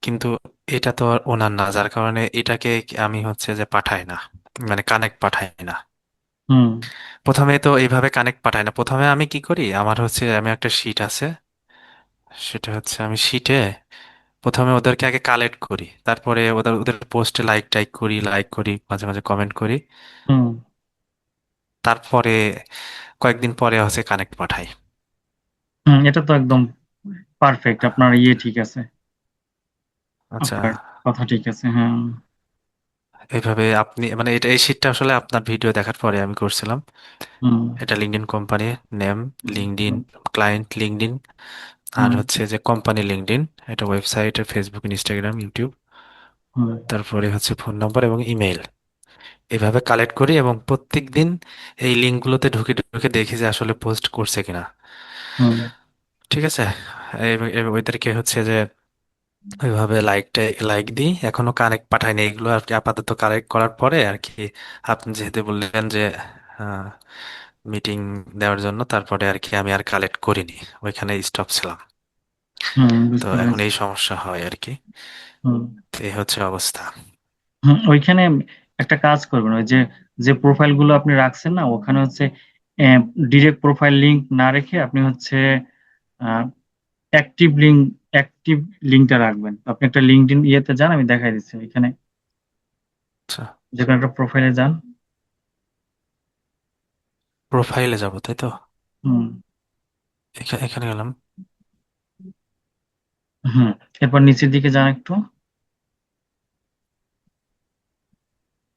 কিন্তু এটা তো আর ওনার না, যার কারণে এটাকে আমি হচ্ছে যে পাঠাই না, মানে কানেক্ট পাঠাই না। হুম প্রথমে তো এইভাবে কানেক্ট পাঠাই না, প্রথমে আমি কি করি, আমার হচ্ছে আমি একটা শিট আছে, সেটা হচ্ছে আমি শিটে প্রথমে ওদেরকে আগে কালেক্ট করি, তারপরে ওদের ওদের পোস্টে লাইক করি, মাঝে মাঝে কমেন্ট করি, হুম তারপরে কয়েকদিন পরে হচ্ছে কানেক্ট পাঠাই। হুম, এটা তো একদম পারফেক্ট, আপনার ঠিক আছে, আচ্ছা, আপনার কথা ঠিক আছে, হ্যাঁ। এইভাবে আপনি মানে এটা এই শিটটা আসলে আপনার ভিডিও দেখার পরে আমি করছিলাম। হুম এটা লিঙ্কডইন কোম্পানি নেম, হুম লিঙ্কডইন হুম ক্লায়েন্ট লিঙ্কডইন, আর হুম হচ্ছে যে কোম্পানি লিঙ্কডইন, এটা ওয়েবসাইট, ফেসবুক, ইনস্টাগ্রাম, ইউটিউব, হুম তারপরে হচ্ছে ফোন নাম্বার এবং ইমেইল, এভাবে কালেক্ট করি এবং প্রত্যেক দিন এই লিঙ্কগুলোতে ঢুকে ঢুকে দেখি যে আসলে পোস্ট করছে কিনা। হুম ঠিক আছে, ওইদেরকে হচ্ছে যে ওইভাবে লাইক দিই, এখনো কানেক্ট পাঠাইনি, এগুলো আর কি আপাতত কালেক্ট করার পরে আর কি, আপনি যেহেতু বললেন যে মিটিং দেওয়ার জন্য, তারপরে আর কি আমি আর কালেক্ট করিনি, ওইখানে স্টপ ছিলাম। তো বুঝতে এখন পেরেছি। এই সমস্যা হয় আর কি। হুম তো এই হচ্ছে অবস্থা। ওইখানে একটা কাজ করবেন, ওই যে যে প্রোফাইল গুলো আপনি রাখছেন না, ওখানে হচ্ছে ডিরেক্ট প্রোফাইল লিংক না রেখে আপনি হচ্ছে অ্যাক্টিভ লিংক, অ্যাক্টিভ লিংকটা রাখবেন। তো আপনি একটা লিঙ্কডইন ইয়েতে যান, আমি দেখাই দিচ্ছি এখানে, আচ্ছা, যে কোনো একটা প্রোফাইলে যান। প্রোফাইলে যাব তাই তো, হুম এখানে গেলাম। হুম এরপর নিচের দিকে যান একটু,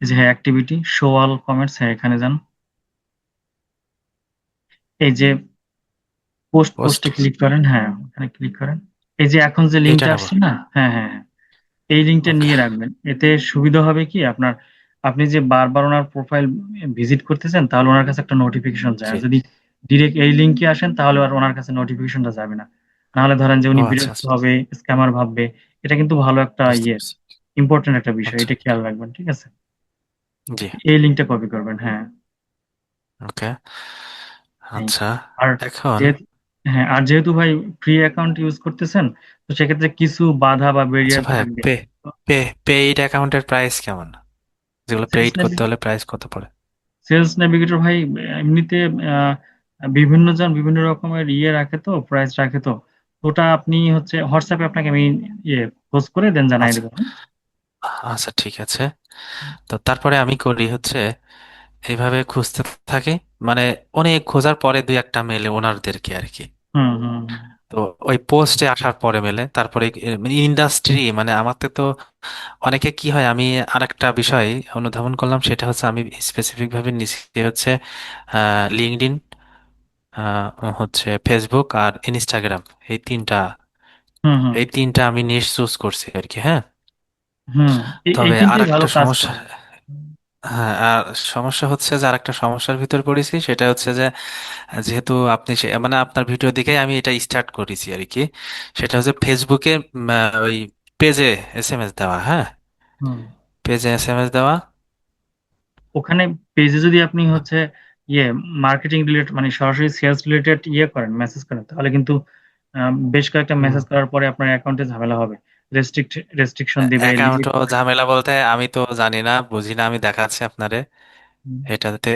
এই যে হ্যাঁ অ্যাক্টিভিটি শো অল কমেন্টস, হ্যাঁ এখানে যান। এই যে পোস্ট, পোস্টে ক্লিক করেন, হ্যাঁ ওখানে ক্লিক করেন। এই যে এখন যে এইটা লিঙ্কটা নেব। আসছে না, হ্যাঁ হ্যাঁ হ্যাঁ, এই লিঙ্কটা ওকে, নিয়ে রাখবেন। এতে সুবিধা হবে কি আপনার, আপনি যে বারবার ওনার প্রোফাইল ভিজিট করতেছেন, তাহলে ওনার কাছে একটা নোটিফিকেশন যায়। জি, আর যদি ডিরেক্ট এই লিঙ্কে আসেন, তাহলে আর ওনার কাছে নোটিফিকেশনটা যাবে না। নাহলে ধরেন যে ও উনি আচ্ছা বিরক্ত আচ্ছা, হবে, স্ক্যামার ভাববে। এটা কিন্তু ভালো একটা বুঝতে পারছি। ইম্পর্টেন্ট একটা বিষয়, আচ্ছা, এটা খেয়াল রাখবেন, ঠিক আছে? জি, এই লিঙ্কটা কপি করবেন, হ্যাঁ। ওকে, এই। আচ্ছা। আর এখন যেহেতু, হ্যাঁ আর যেহেতু ভাই ফ্রি অ্যাকাউন্ট ইউজ করতেছেন, তো সেক্ষেত্রে কিছু বাধা বা আচ্ছা ব্যারিয়ার ভাই, থাকবে। পে পে পেইড অ্যাকাউন্টের প্রাইস কেমন, যেগুলো সেলস পেইড করতে হলে প্রাইস কত পড়ে? সেলস নেভিগেটর ভাই এমনিতে আহ, বিভিন্ন জন বিভিন্ন রকমের রাখে, তো প্রাইস রাখে। তো ওটা আপনি হচ্ছে হোয়াটসঅ্যাপে আপনাকে আমি খোঁজ করে দেন জানাই আচ্ছা, দেবো, হ্যাঁ? আচ্ছা ঠিক আছে। তো তারপরে আমি করি হচ্ছে এইভাবে খুঁজতে থাকি, মানে অনেক খোঁজার পরে দুই একটা মেলে ওনারদেরকে আর কি। হুম হুম হুম তো ওই পোস্টে আসার পরে মেলে, তারপরে ইন্ডাস্ট্রি মানে আমাকে তো অনেকে কি হয়, আমি আরেকটা বিষয় অনুধাবন করলাম, সেটা হচ্ছে আমি স্পেসিফিক ভাবে নিচ্ছি হচ্ছে লিঙ্কডইন, হচ্ছে ফেসবুক আর ইনস্টাগ্রাম, এই তিনটা, হুম হুম এই তিনটা আমি নিশ চুজ করছি আর কি, হ্যাঁ। হুম এই তবে আর তিনটেই ভালো একটা কাজ সমস্যা, করে। হ্যাঁ আর সমস্যা হচ্ছে যে আরেকটা সমস্যার ভিতর পড়েছি, সেটা হচ্ছে যে যেহেতু আপনি মানে আপনার ভিডিও দেখে আমি এটা স্টার্ট করেছি আর কি, সেটা হচ্ছে ফেসবুকে ওই পেজে এসএমএস দেওয়া, হ্যাঁ, হুম পেজে এসএমএস দেওয়া। ওখানে পেজে যদি আপনি হচ্ছে ইয়ে মার্কেটিং রিলেটেড, মানে সরাসরি সেলস রিলেটেড করেন, মেসেজ করেন, তাহলে কিন্তু বেশ কয়েকটা হুম, মেসেজ করার পরে আপনার অ্যাকাউন্টে ঝামেলা হবে, রেস্ট্রিকশন দিবে, অ্যাকাউন্ট লিমিট ও দিবে। ঝামেলা বলতে আমি তো জানি না, বুঝি না, আমি দেখাচ্ছি আপনারে হুম এটাতে,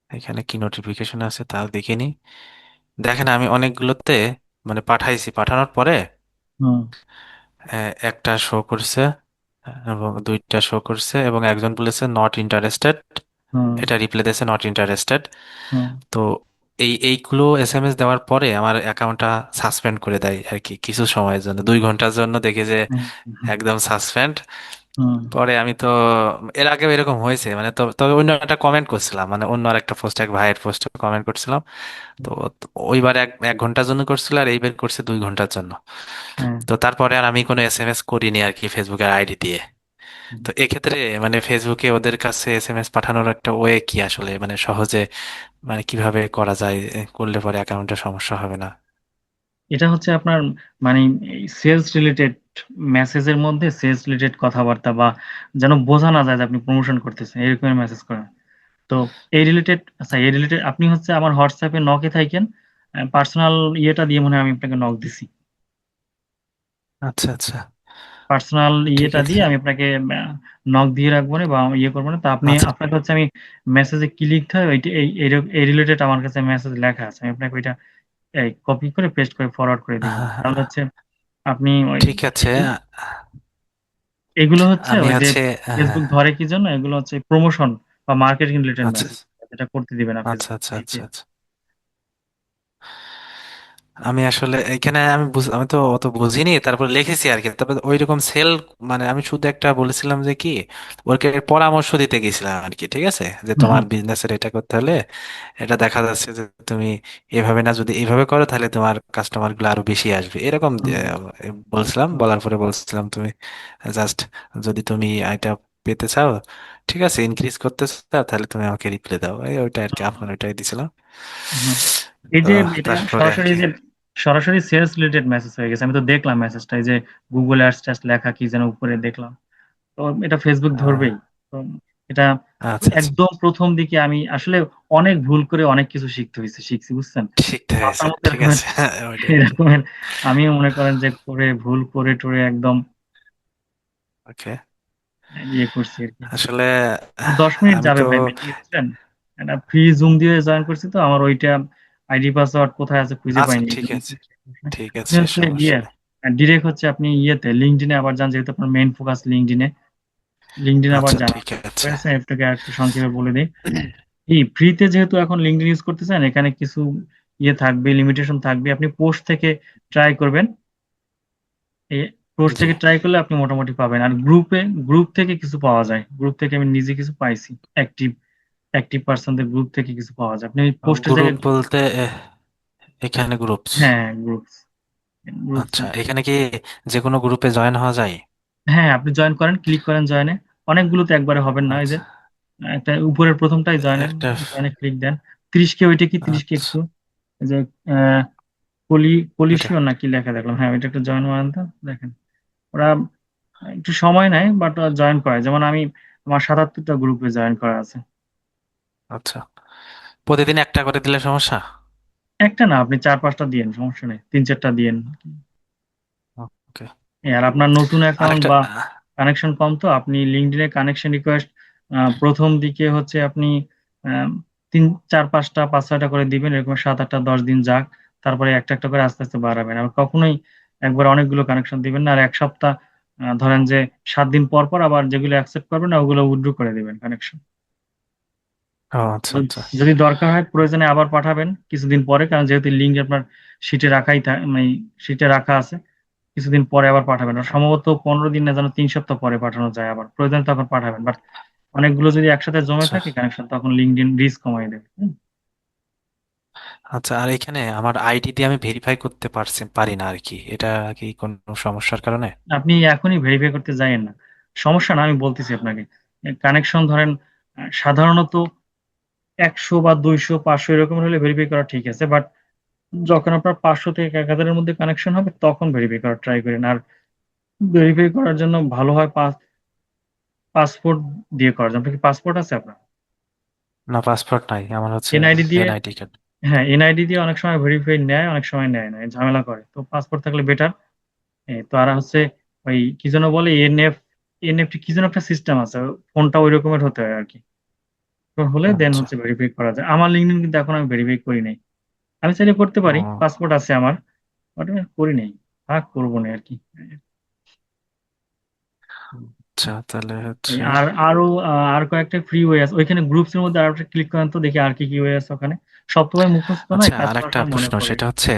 এখানে কি নোটিফিকেশন আছে তাও দেখিনি। দেখেন আমি অনেকগুলোতে মানে পাঠাইছি, পাঠানোর পরে হুম একটা শো করছে, এবং দুইটা শো করছে এবং একজন বলেছে নট ইন্টারেস্টেড, হুম এটা রিপ্লাই দিয়েছে নট ইন্টারেস্টেড। হুম তো এইগুলো এসএমএস দেওয়ার পরে আমার অ্যাকাউন্টটা সাসপেন্ড করে দেয় আর কি, কিছু সময়ের জন্য, 2 ঘন্টার জন্য দেখে যে হুম হুম একদম সাসপেন্ড। হুম পরে আমি তো এর আগেও এরকম হয়েছে, মানে তবে অন্য একটা কমেন্ট করছিলাম, মানে অন্য আর একটা পোস্ট, এক ভাইয়ের পোস্টে কমেন্ট করছিলাম। তো ওইবার এক ঘন্টার জন্য করছিল, আর এইবার করছে 2 ঘন্টার জন্য। হ্যাঁ। তো তারপরে আর আমি কোনো এসএমএস করিনি আর কি ফেসবুকের আইডি দিয়ে। তো এক্ষেত্রে মানে ফেসবুকে ওদের কাছে এসএমএস পাঠানোর একটা ওয়ে কি আসলে, মানে সহজে, মানে কিভাবে করা যায়, করলে পরে অ্যাকাউন্টে সমস্যা হবে না? এটা হচ্ছে আপনার মানে সেলস রিলেটেড মেসেজের মধ্যে সেলস রিলেটেড কথাবার্তা বা যেন বোঝা না যায় যে আপনি প্রমোশন করতেছেন এরকমের মেসেজ করেন। তো এই রিলেটেড, আচ্ছা এই রিলেটেড আপনি হচ্ছে আমার হোয়াটসঅ্যাপে নকে থাকেন, পার্সোনাল ইয়েটা দিয়ে মনে হয় আমি আপনাকে নক দিছি। আচ্ছা আচ্ছা, পার্সোনাল ঠিক ইয়েটা দিয়ে আছে। আমি আপনাকে নক দিয়ে রাখবো না বা ইয়ে করবো না, তো আপনি আচ্ছা আপনাকে হচ্ছে আমি মেসেজে কি লিখতে হয় ওইটা এই রিলেটেড আমার কাছে মেসেজ লেখা আছে, আমি আপনাকে ওইটা এই কপি করে পেস্ট করে ফরওয়ার্ড করে দিব, তাহলে হচ্ছে আপনি ওই ঠিক আছে। এগুলো হচ্ছে আমি ওই যে হচ্ছে ফেসবুক ধরে কি জন্য, এগুলো হচ্ছে প্রমোশন বা মার্কেটিং রিলেটেড আচ্ছা মেসেজ, এটা করতে দিবে না আচ্ছা ফেসবুক আচ্ছা পেজে। আচ্ছা আচ্ছা। আমি আসলে এখানে আমি তো অত বুঝিনি, তারপর লিখেছি আর কি, তারপর ওই রকম সেল, মানে আমি শুধু একটা বলেছিলাম যে কি, ওকে পরামর্শ দিতে গেছিলাম আর কি, ঠিক আছে, যে তোমার বিজনেসের এটা করতে হলে এটা দেখা যাচ্ছে যে তুমি এভাবে না, যদি এইভাবে করো তাহলে তোমার কাস্টমার গুলো আরো বেশি আসবে, এরকম বলছিলাম। বলার পরে বলছিলাম তুমি জাস্ট, যদি তুমি এটা পেতে চাও, ঠিক আছে, ইনক্রিজ করতে চাও, তাহলে তুমি আমাকে রিপ্লাই দাও, এই ওইটা আর কি, আপনার ওইটাই দিছিলাম। হুম। এই তো যে এটা তারপরে আর সরাসরি কি। যে সরাসরি সেলস রিলেটেড মেসেজ হয়ে গেছে, আমি তো দেখলাম মেসেজটা, এই যে গুগল অ্যাডস ট্যাডস লেখা কি যেন উপরে দেখলাম, তো এটা ফেসবুক আহ, ধরবেই। তো এটা আচ্ছা আচ্ছা, একদম প্রথম দিকে আমি আসলে অনেক ভুল করে অনেক কিছু শিখছি বুঝছেন, শিখতে হয়েছে, মাথার মধ্যে ঠিক এরকমের আছে। ওইটাই ওইটাই। এরকমের আমিও মনে করেন যে করে ভুল করে টরে একদম ওকে। ইয়ে করছি আর কি। আসলে 10 মিনিট আমি যাবে তো ভাই বেশি বুঝলেন, একটা ফ্রি জুম দিয়ে জয়েন করছি তো আমার ওইটা আইডি পাসওয়ার্ড কোথায় আছে খুঁজে আচ্ছা, পাইনি এই ঠিক জন্য। আছে ঠিক আপনি আছে, হচ্ছে সমস্যা ইয়ে নেই। ডিরেক্ট হচ্ছে আপনি ইয়েতে লিঙ্কডইনে আবার যান, যেহেতু আপনার মেইন ফোকাস লিঙ্কডইনে, লিঙ্কডইনে আবার আচ্ছা যান। ঠিক ঠিক আছে। আছে, একটু একটু সংক্ষেপে বলে দিই। এই ফ্রিতে যেহেতু এখন লিঙ্কডইন ইউজ করতেছেন, এখানে কিছু ইয়ে থাকবে, লিমিটেশন থাকবে, আপনি পোস্ট থেকে ট্রাই করবেন। এই পোস্ট জি। থেকে ট্রাই করলে আপনি মোটামুটি পাবেন, আর গ্রুপ থেকে কিছু পাওয়া যায়, গ্রুপ থেকে আমি নিজে কিছু পাইছি, অ্যাক্টিভ অ্যাক্টিভ পার্সনদের গ্রুপ থেকে কিছু পাওয়া যায়, আপনি পোস্টের গ্রুপ জায়গায় বলতে এখানে গ্রুপস? হ্যাঁ গ্রুপস গ্রুপস। আচ্ছা, এখানে কি যে কোনো গ্রুপে জয়েন হওয়া যায়? হ্যাঁ আপনি জয়েন করেন, ক্লিক করেন জয়েনে, অনেকগুলোতে একবারে হবেন না, এই যে আচ্ছা, একটা উপরের প্রথমটাই জয়েনে, একটা জয়েনে ক্লিক দেন। 30 কে ওইটা কি 30 কে আচ্ছা, একটু এই যে আহ, এটা পলিশিও নাকি লেখা দেখলাম, হ্যাঁ ওইটা একটা জয়েন মারান তো দেখেন। ওরা একটু সময় নেয় বাট জয়েন করায়, যেমন আমি আমার 77টা গ্রুপে জয়েন করা আছে। আচ্ছা, প্রতিদিন একটা করে দিলে সমস্যা? একটা না, আপনি 4-5টা দিয়েন, সমস্যা নেই, 3-4টা দিয়েন। ওকে। আর আপনার নতুন অ্যাকাউন্ট আরেকটা বা কানেকশন কম, তো আপনি লিঙ্কডইনে কানেকশন রিকোয়েস্ট প্রথম দিকে হচ্ছে আপনি আহ, 3-4-5টা 5-6টা করে দিবেন, এরকম 7-8-10 দিন যাক, তারপরে একটা একটা করে আস্তে আস্তে বাড়াবেন। আর কখনোই একবার অনেকগুলো কানেকশন দিবেন না, আর এক সপ্তাহ ধরেন যে 7 দিন পর পর আবার যেগুলো অ্যাকসেপ্ট করবেন না ওগুলো উইথড্র করে দিবেন কানেকশন। ও আচ্ছা আচ্ছা। যদি দরকার হয় প্রয়োজনে আবার পাঠাবেন কিছুদিন পরে, কারণ যেহেতু লিঙ্ক আপনার শিটে রাখাই মানে শিটে রাখা আছে, কিছুদিন পরে আবার পাঠাবেন, আর সম্ভবত 15 দিন না যেন 3 সপ্তাহ পরে পাঠানো যায়, আবার প্রয়োজন তখন পাঠাবেন, বাট অনেকগুলো যদি একসাথে জমে আচ্ছা থাকে কানেকশন, তখন লিঙ্কডইন রিস্ক কমাই দেবে। আচ্ছা, আর এখানে আমার আইডি দিয়ে আমি ভেরিফাই করতে পারি না আর কি, এটা কি কোনো সমস্যার কারণে? আপনি এখনই ভেরিফাই করতে যাইয়েন না, সমস্যা না, আমি বলতেছি আপনাকে। কানেকশন ধরেন সাধারণত 100 বা 200 500 এরকম হলে ভেরিফাই করা ঠিক আছে, বাট যখন আপনার 500 থেকে 1000-এর মধ্যে কানেকশন হবে তখন ভেরিফাই করার ট্রাই করেন। আর ভেরিফাই করার জন্য ভালো হয় পাসপোর্ট দিয়ে করার জন্য। আপনার কি পাসপোর্ট আছে আপনার? না, পাসপোর্ট নাই, আমার হচ্ছে এনআইডি দিয়ে, এনআইডি কার্ড। হ্যাঁ এনআইডি দিয়ে অনেক সময় ভেরিফাই নেয়, অনেক সময় নেয় না, এই ঝামেলা করে, তো পাসপোর্ট থাকলে বেটার। তো আর হচ্ছে ওই কি যেন বলে এনএফটি কি যেন একটা সিস্টেম আছে, ফোনটা ওই রকমের হতে হয় আর কি, তো হলে দেন আচ্ছা। হচ্ছে ভেরিফাই করা যায়। আমার লিঙ্কডইন কিন্তু এখন আমি ভেরিফাই করি নাই, আমি চাইলে করতে পারি, ও পাসপোর্ট আছে আমার, বাট আমি করি নাই, করবো না আর কি। আচ্ছা, তাহলে এই হচ্ছে আর আরো আর কয়েকটা ফ্রি ওয়ে আছে ওইখানে, গ্রুপস এর মধ্যে আর একটা ক্লিক করেন তো দেখি আর কি কি ওয়ে আছে ওখানে। সব তো ভাই মুখস্থ নয়, আচ্ছা, কাজ আর করার একটা সময় মনে প্রশ্ন পড়ে। সেটা হচ্ছে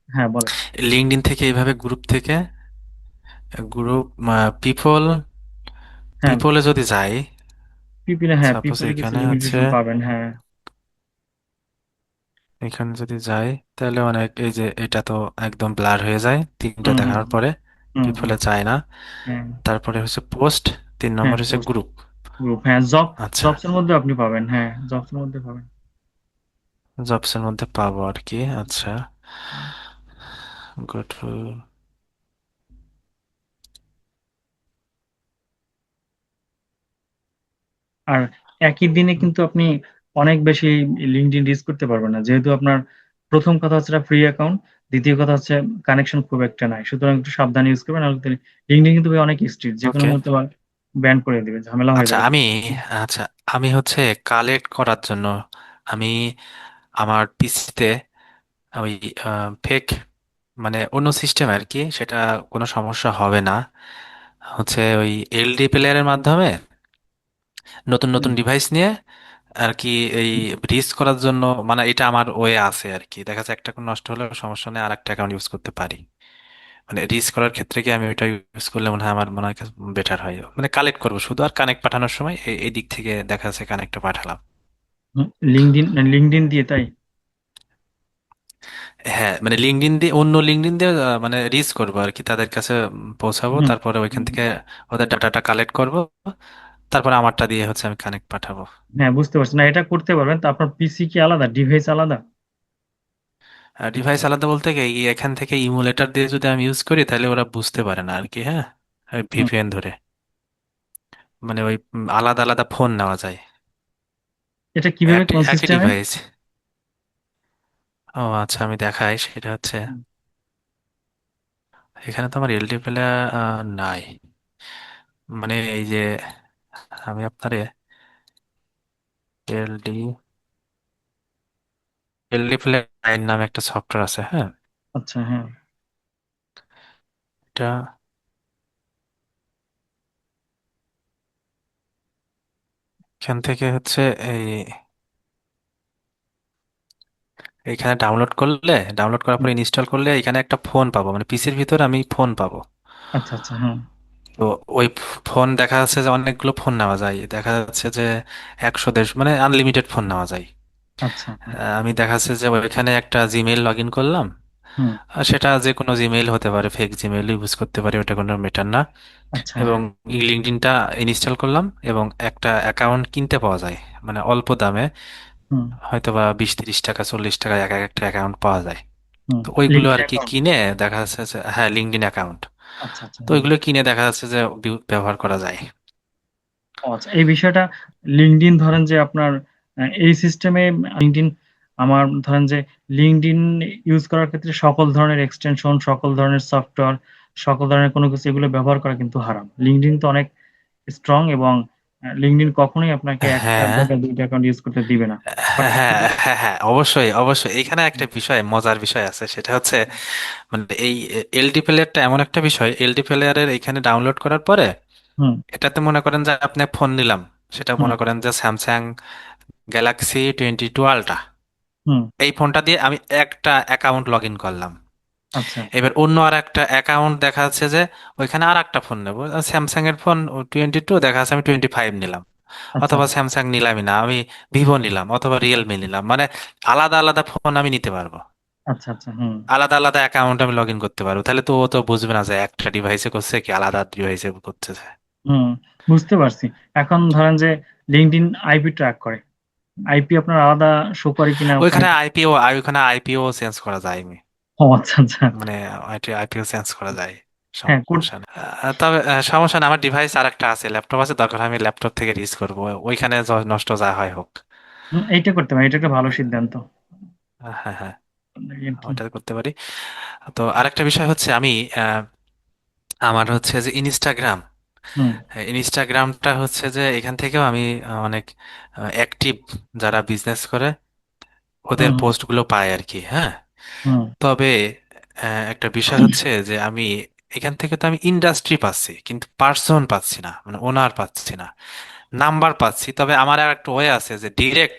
হ্যাঁ বলেন। লিঙ্কডইন থেকে এইভাবে গ্রুপ থেকে গ্রুপ পিপল হ্যাঁ পিপলে যদি যাই, পিপিলে, হ্যাঁ সাপোজ পিপলে কিছু এখানে হচ্ছে লিমিটেশন পাবেন, হ্যাঁ। এখানে যদি যাই তাহলে অনেক, এই যে এটা তো একদম ব্লার হয়ে যায় তিনটা হুম হুম দেখানোর পরে, হুম হুম। পিপলে যায় না। হ্যাঁ তারপরে হচ্ছে পোস্ট, তিন হ্যাঁ নম্বর হচ্ছে পোস্ট গ্রুপ। গ্রুপ, হ্যাঁ জব, আচ্ছা, জবস এর মধ্যে আপনি পাবেন, হ্যাঁ জবস এর মধ্যে পাবেন। জবসের মধ্যে পাবো আর কি। আচ্ছা, গুড। আর একই দিনে কিন্তু আপনি অনেক বেশি লিঙ্কডইন ইউজ করতে পারবেন না, যেহেতু আপনার প্রথম কথা হচ্ছে ফ্রি অ্যাকাউন্ট, দ্বিতীয় কথা হচ্ছে কানেকশন খুব একটা নাই, সুতরাং একটু সাবধানে ইউজ করবেন। আর লিঙ্কডইন কিন্তু ভাই অনেক স্ট্রিক্ট, যে কোনো ওকে। মুহূর্তে ব্যান করে দিবে, ঝামেলা হয়ে আচ্ছা যাবে আমি, কিন্তু। আচ্ছা আমি হচ্ছে কালেক্ট করার জন্য আমি আমার পিসিতে ওই ফেক, মানে অন্য সিস্টেম আর কি, সেটা কোনো সমস্যা হবে না। হচ্ছে ওই এলডি প্লেয়ারের মাধ্যমে নতুন নতুন হুম, ডিভাইস নিয়ে আর কি, এই রিস্ক করার জন্য, মানে এটা আমার ওয়ে আছে আর কি। দেখা যাচ্ছে একটা কোনো নষ্ট হলে সমস্যা নেই, আর একটা অ্যাকাউন্ট ইউজ করতে পারি। মানে রিস্ক করার ক্ষেত্রে কি আমি ওইটা ইউজ করলে মনে হয় আমার মনে হয় বেটার হয়। মানে কালেক্ট করবো শুধু, আর কানেক্ট পাঠানোর সময় এই দিক থেকে দেখা যাচ্ছে কানেক্টটা পাঠালাম। লিঙ্কডইন দিয়ে তাই। হ্যাঁ, মানে লিঙ্কডইন দিয়ে, অন্য লিঙ্কডইন দিয়ে মানে রিচ করবো আর কি, তাদের কাছে পৌঁছাবো, হুম তারপরে ওইখান হুম। থেকে ওদের ডাটাটা কালেক্ট করব, তারপরে আমারটা দিয়ে হচ্ছে আমি কানেক্ট পাঠাবো। হ্যাঁ বুঝতে পারছি, না এটা করতে পারবেন। তো আপনার পিসি কি আলাদা, ডিভাইস আলাদা? ডিভাইস আলাদা বলতে কি, এখান থেকে ইমুলেটর দিয়ে যদি আমি ইউজ করি তাহলে ওরা বুঝতে পারে না আর কি। হ্যাঁ, হুম, ভিপিএন ধরে, মানে ওই আলাদা আলাদা ফোন নেওয়া যায়, এটা কিভাবে, একই কোন একই সিস্টেমে? ডিভাইস। ও আচ্ছা, আমি দেখাই সেটা হচ্ছে, এখানে তো আমার এলডি প্লেয়ার নাই। মানে এই যে আমি আপনার এলডি এলডি প্লেয়ার নামে একটা সফটওয়্যার আছে, হ্যাঁ। আচ্ছা হ্যাঁ। এটা এখান থেকে হচ্ছে এই, এখানে ডাউনলোড করার হুম, পরে ইনস্টল করলে এখানে একটা ফোন পাবো, মানে পিসির ভিতরে আমি ফোন পাবো। আচ্ছা আচ্ছা হ্যাঁ। তো ওই ফোন দেখা যাচ্ছে যে অনেকগুলো ফোন নেওয়া যায়, দেখা যাচ্ছে যে 100 দেড়শো, মানে আনলিমিটেড ফোন নেওয়া যায়। আচ্ছা হ্যাঁ। আমি দেখা যাচ্ছে যে ওইখানে একটা জিমেইল লগ ইন করলাম। হুম। আর সেটা যে কোনো জিমেইল হতে পারে, ফেক জিমেইল ইউজ করতে পারি, ওটা কোনো ম্যাটার না। আচ্ছা এবং হ্যাঁ। লিঙ্কডইনটা ইনস্টল করলাম, এবং একটা অ্যাকাউন্ট কিনতে পাওয়া যায়, মানে অল্প দামে, হুম হয়তো বা 20-30 টাকা 40 টাকা এক এক একটা অ্যাকাউন্ট পাওয়া যায়। হুম। তো ওইগুলো লিঙ্কডইন আর কি অ্যাকাউন্ট। কিনে দেখা যাচ্ছে যে, হ্যাঁ, লিঙ্কডইন অ্যাকাউন্ট। আচ্ছা আচ্ছা তো হ্যাঁ। ওইগুলো কিনে দেখা যাচ্ছে যে ব্যবহার করা যায়। ও আচ্ছা, এই বিষয়টা লিঙ্কডইন ধরেন যে আপনার এই সিস্টেমে লিঙ্কডইন, আমার ধরেন যে লিঙ্কডইন ইউজ করার ক্ষেত্রে সকল ধরনের এক্সটেনশন, সকল ধরনের সফটওয়্যার, সকল ধরনের কোনো কিছু এগুলো ব্যবহার করা কিন্তু হারাম। লিঙ্কডইন তো অনেক স্ট্রং, এবং লিঙ্কডইন কখনোই আপনাকে একটা হ্যাঁ, বা দুইটা অ্যাকাউন্ট ইউজ করতে দিবে না। বাট হ্যাঁ, হ্যাঁ, হ্যাঁ, হ্যাঁ, অবশ্যই অবশ্যই। এখানে একটা বিষয়, মজার বিষয় আছে, সেটা হচ্ছে মানে এই এলডি প্লেয়ারটা এমন একটা বিষয়, এলডি প্লেয়ারের এখানে ডাউনলোড করার পরে হুম এটাতে মনে করেন যে আপনি ফোন নিলাম, সেটা হুম মনে করেন যে স্যামসাং গ্যালাক্সি 22 আলট্রা। হুম। এই ফোনটা দিয়ে আমি একটা অ্যাকাউন্ট লগ ইন করলাম। আচ্ছা এবার অন্য আর একটা অ্যাকাউন্ট দেখা যাচ্ছে যে ওইখানে আর একটা ফোন নেবো, স্যামসাং এর ফোন 22, দেখা যাচ্ছে আমি 25 নিলাম, আচ্ছা অথবা স্যামসাং নিলামই না, আমি ভিভো নিলাম অথবা রিয়েলমি নিলাম, মানে আলাদা আলাদা ফোন আমি নিতে পারবো, আচ্ছা আচ্ছা হুম আলাদা আলাদা অ্যাকাউন্ট আমি লগ ইন করতে পারবো। তাহলে তো ও তো বুঝবে না যে একটা ডিভাইসে করছে কি আলাদা ডিভাইসে করছে। হুম। বুঝতে পারছি। এখন ধরেন যে লিঙ্কডইন আইপি ট্র্যাক করে, আইপি আপনার আলাদা শো করে কিনা ওখানে? ওইখানে আইপিও চেঞ্জ করা যায়। ও আচ্ছা আচ্ছা। মানে আইপিও চেঞ্জ করা যায়, হ্যাঁ সমস্যা নেই। তবে সমস্যা নেই, আমার ডিভাইস আর একটা আছে, ল্যাপটপ আছে, দরকার হয় আমি ল্যাপটপ থেকে রিচ করবো, ওইখানে নষ্ট যা হয় হোক। এইটা করতে পারেন, এটা একটা ভালো সিদ্ধান্ত। হ্যাঁ, হ্যাঁ, এই আর কি। ওটা করতে পারি। তো আরেকটা বিষয় হচ্ছে আমি আহ, আমার হচ্ছে যে ইনস্টাগ্রাম, হুম ইনস্টাগ্রামটা হচ্ছে যে এখান থেকেও আমি অনেক অ্যাক্টিভ, যারা বিজনেস করে ওদের হুম পোস্টগুলো পাই আর কি। হ্যাঁ, হুম তবে একটা বিষয় হচ্ছে যে আমি এখান থেকে তো আমি ইন্ডাস্ট্রি পাচ্ছি কিন্তু পার্সন পাচ্ছি না, মানে ওনার পাচ্ছি না। নাম্বার পাচ্ছি, তবে আমার আর একটা ওয়ে আছে যে ডিরেক্ট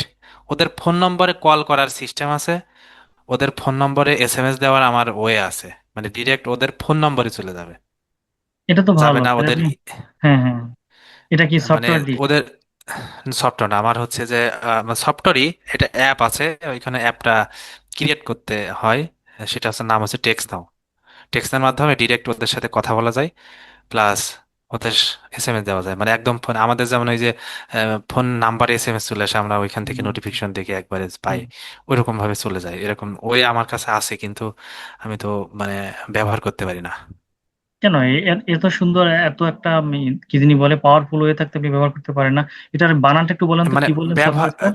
ওদের ফোন নম্বরে কল করার সিস্টেম আছে, ওদের ফোন নম্বরে এসএমএস দেওয়ার আমার ওয়ে আছে, মানে ডিরেক্ট ওদের ফোন নম্বরে চলে যাবে, এটা তো যাবে ভালো না তাহলে ওদের আপনি। হ্যাঁ হ্যাঁ, এটা কি মানে সফটওয়্যার দিয়ে? ওদের সফটওয়্যার না, আমার হচ্ছে যে সফটওয়্যারই, এটা অ্যাপ আছে, ওইখানে অ্যাপটা ক্রিয়েট করতে হয়, সেটা হচ্ছে নাম হচ্ছে টেক্সট নাও। টেক্সটের মাধ্যমে ডিরেক্ট ওদের সাথে কথা বলা যায়, প্লাস ওদের এসএমএস দেওয়া যায়, মানে একদম ফোন আমাদের যেমন ওই যে ফোন নাম্বারে এসএমএস চলে আসে, আমরা ওইখান থেকে হুম, নোটিফিকেশন দেখে একবারে পাই, হুম। ওইরকম ভাবে চলে যায়, এরকম ওই আমার কাছে আছে, কিন্তু আমি তো মানে ব্যবহার করতে পারি না। কেন এত সুন্দর, এত একটা কি যিনি বলে পাওয়ারফুল হয়ে থাকতে আপনি ব্যবহার করতে পারেন না? এটার বানানটা একটু বলেন তো, মানে কি বললেন ব্যবহার সফটওয়্যারটা?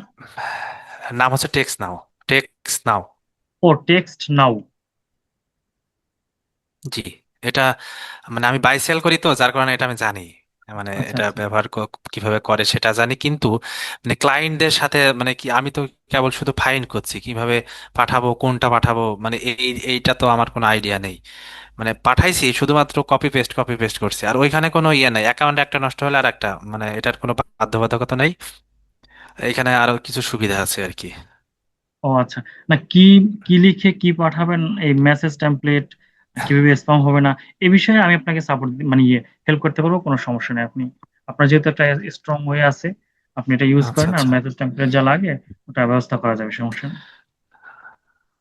নাম হচ্ছে টেক্সট নাও, টেক্সট নাও। ও, টেক্সট নাও। জি, এটা মানে আমি বাই সেল করি তো, যার কারণে এটা আমি জানি, মানে আচ্ছা এটা আচ্ছা। ব্যবহার কিভাবে করে সেটা জানি, কিন্তু মানে ক্লায়েন্টদের সাথে মানে কি, আমি তো কেবল শুধু ফাইন্ড করছি কিভাবে পাঠাবো, কোনটা পাঠাবো, মানে এইটা তো আমার কোনো আইডিয়া নেই। মানে পাঠাইছি শুধুমাত্র কপি পেস্ট করছি, আর ওইখানে কোনো ইয়ে নাই, অ্যাকাউন্ট একটা নষ্ট হলে আর একটা, মানে এটার কোনো বাধ্যবাধকতা নেই, এখানে আরো কিছু সুবিধা আছে আর কি। ও আচ্ছা। না, কি কি লিখে কি পাঠাবেন, এই মেসেজ টেমপ্লেট কিভাবে স্প্যাম হবে না, এই বিষয়ে আমি আপনাকে সাপোর্ট মানে হেল্প করতে পারবো, কোনো সমস্যা নেই। আপনি, আপনার যেহেতু একটা স্ট্রং হয়ে আছে, আপনি এটা ইউজ আচ্ছা করেন, আর আচ্ছা মেসেজ টেমপ্লেট যা লাগে ওটা ব্যবস্থা করা যাবে, সমস্যা নেই।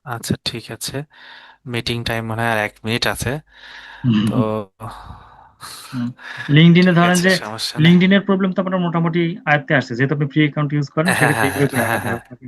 আচ্ছা, ঠিক আছে। মিটিং টাইম মনে হয় আর 1 মিনিট আছে, তো লিঙ্কডইনে ঠিক ধরেন আছে, যে, সমস্যা নেই। লিঙ্কডইনের প্রবলেম তো আপনার মোটামুটি আয়ত্তে আসছে, যেহেতু আপনি ফ্রি অ্যাকাউন্ট ইউজ করেন, হ্যাঁ সেক্ষেত্রে হ্যাঁ এগুলো তো হ্যাঁ দেখা হ্যাঁ যাবে হ্যাঁ, আপনাকে।